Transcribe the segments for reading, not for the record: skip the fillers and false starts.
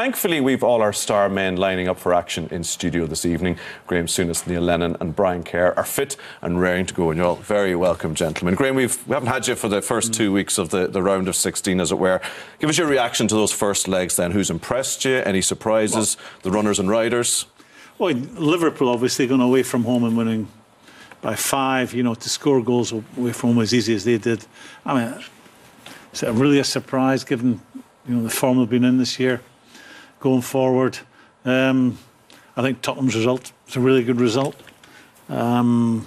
thankfully, we've all our star men lining up for action in studio this evening. Graeme, Souness, Neil Lennon and Brian Kerr are fit and raring to go, and you're all very welcome, gentlemen. Graeme, we haven't had you for the first 2 weeks of the round of 16, as it were. Give us your reaction to those first legs then. Who's impressed you? Any surprises? The runners and riders? Well, Liverpool obviously going away from home and winning by 5, you know, to score goals away from home as easy as they did. I mean, is it really a surprise given, you know, the form they've been in this year going forward? I think Tottenham's result is a really good result. I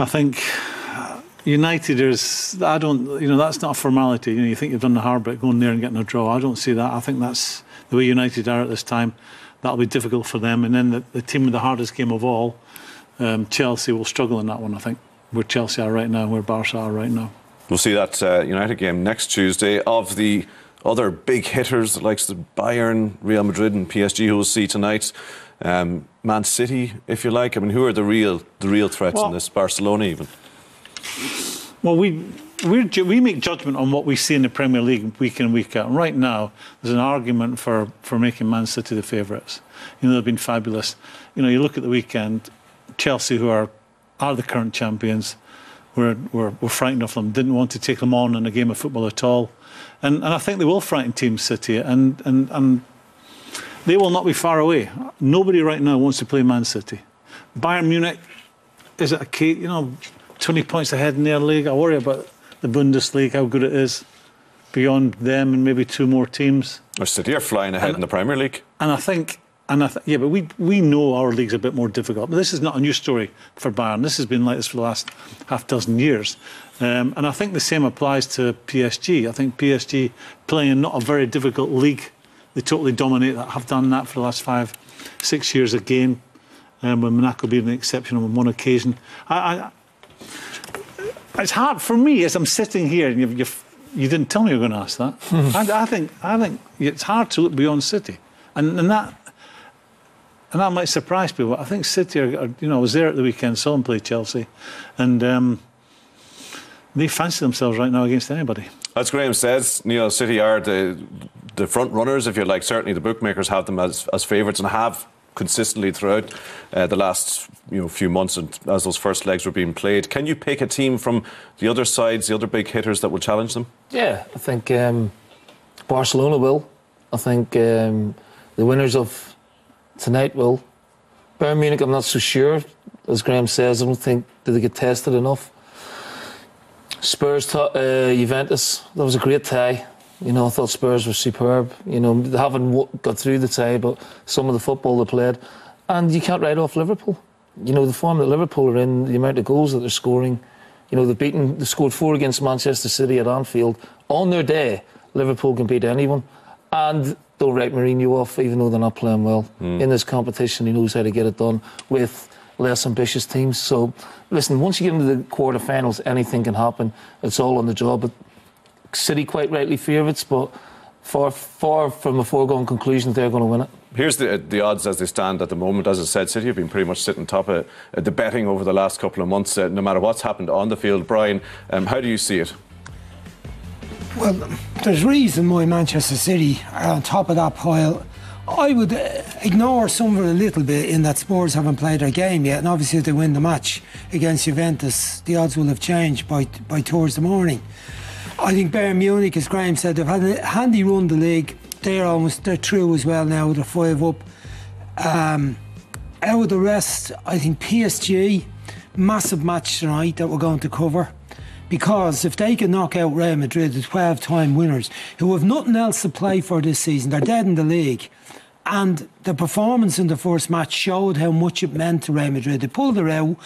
think United that's not a formality. You know, you think you've done the hard bit, going there and getting a draw. I don't see that. I think that's the way United are at this time. That'll be difficult for them. And then the team with the hardest game of all, Chelsea, will struggle in that one, I think. Where Chelsea are right now, where Barca are right now. We'll see that United game next Tuesday. Of the other big hitters, like Bayern, Real Madrid and PSG, who we'll see tonight, Man City, if you like. I mean, who are the real threats in this? Barcelona, even. Well, we make judgment on what we see in the Premier League week in, week out. And right now, there's an argument for making Man City the favourites. You know, they've been fabulous. You know, you look at the weekend, Chelsea, who are the current champions, were frightened of them, didn't want to take them on in a game of football at all. And I think they will frighten Team City, and they will not be far away. Nobody right now wants to play Man City. Bayern Munich, is it a key? You know, 20 points ahead in their league. I worry about the Bundesliga, how good it is beyond them and maybe 2 more teams. Or City are flying ahead in the Premier League. Yeah, but we know our league's a bit more difficult. But this is not a new story for Bayern. This has been like this for the last half dozen years. And I think the same applies to PSG. I think PSG playing in not a very difficult league. They totally dominate that, have done that for the last 5-6 years again, with Monaco being an exception on one occasion. It's hard for me as I'm sitting here, and you didn't tell me you were going to ask that. I think it's hard to look beyond City, and that might surprise people. I think City are, you know, I was there at the weekend, saw them play Chelsea, and they fancy themselves right now against anybody. As Graeme says, Neil, City are the front runners, if you like. Certainly the bookmakers have them as favourites and have consistently throughout the last few months, and as those first legs were being played. Can you pick a team from the other sides, the other big hitters, that will challenge them? Yeah, I think Barcelona will. I think the winners of tonight will. Bayern Munich, I'm not so sure. As Graeme says, I don't think they get tested enough. Spurs, Juventus, that was a great tie. You know, I thought Spurs were superb. You know, they haven't got through the tie, but some of the football they played. And you can't write off Liverpool. You know, the form that Liverpool are in, the amount of goals that they're scoring. You know, they scored 4 against Manchester City at Anfield. On their day, Liverpool can beat anyone. And they'll write Mourinho off, even though they're not playing well. In this competition, he knows how to get it done with less ambitious teams. So, listen, once you get into the quarterfinals, anything can happen. It's all on the job. But City quite rightly favourites, but far from a foregone conclusion they're going to win it. Here's the odds as they stand at the moment. As I said, City have been pretty much sitting top of the betting over the last couple of months, no matter what's happened on the field. Brian, how do you see it? Well, there's reason why Manchester City are on top of that pile. I would ignore some of it a little bit in that Spurs haven't played their game yet, and obviously if they win the match against Juventus, the odds will have changed by towards the morning. I think Bayern Munich, as Graeme said, they've had a handy run the league. They're through as well now. They're 5 up. Out of the rest, I think PSG, massive match tonight that we're going to cover. Because if they can knock out Real Madrid, the 12-time winners, who have nothing else to play for this season, they're dead in the league. And the performance in the first match showed how much it meant to Real Madrid. They pulled it out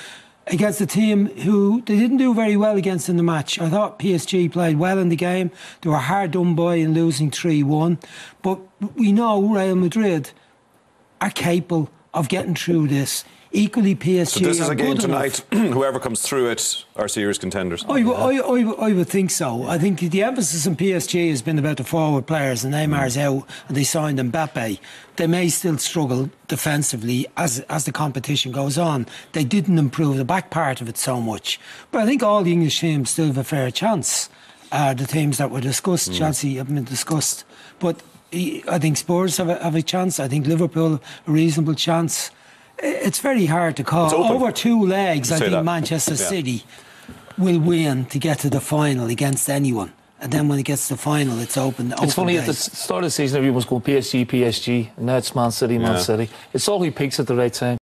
against a team who they didn't do very well against in the match. I thought PSG played well in the game. They were hard done by in losing 3-1. But we know Real Madrid are capable of getting through this. Equally, PSG. So this is a game tonight. Whoever comes through it are serious contenders. I would think so. I think the emphasis on PSG has been about the forward players, and Neymar's out, and they signed Mbappe. They may still struggle defensively as the competition goes on. They didn't improve the back part of it so much, but I think all the English teams still have a fair chance. The teams that were discussed, Chelsea haven't been discussed, but I think Spurs have a chance. I think Liverpool a reasonable chance. It's very hard to call. Over 2 legs, I think Manchester City will win to get to the final against anyone. And then when it gets to the final, it's open. It's funny, at the start of the season, everyone was going PSG, PSG, and now it's Man City, Man City. It's all he peaks at the right time.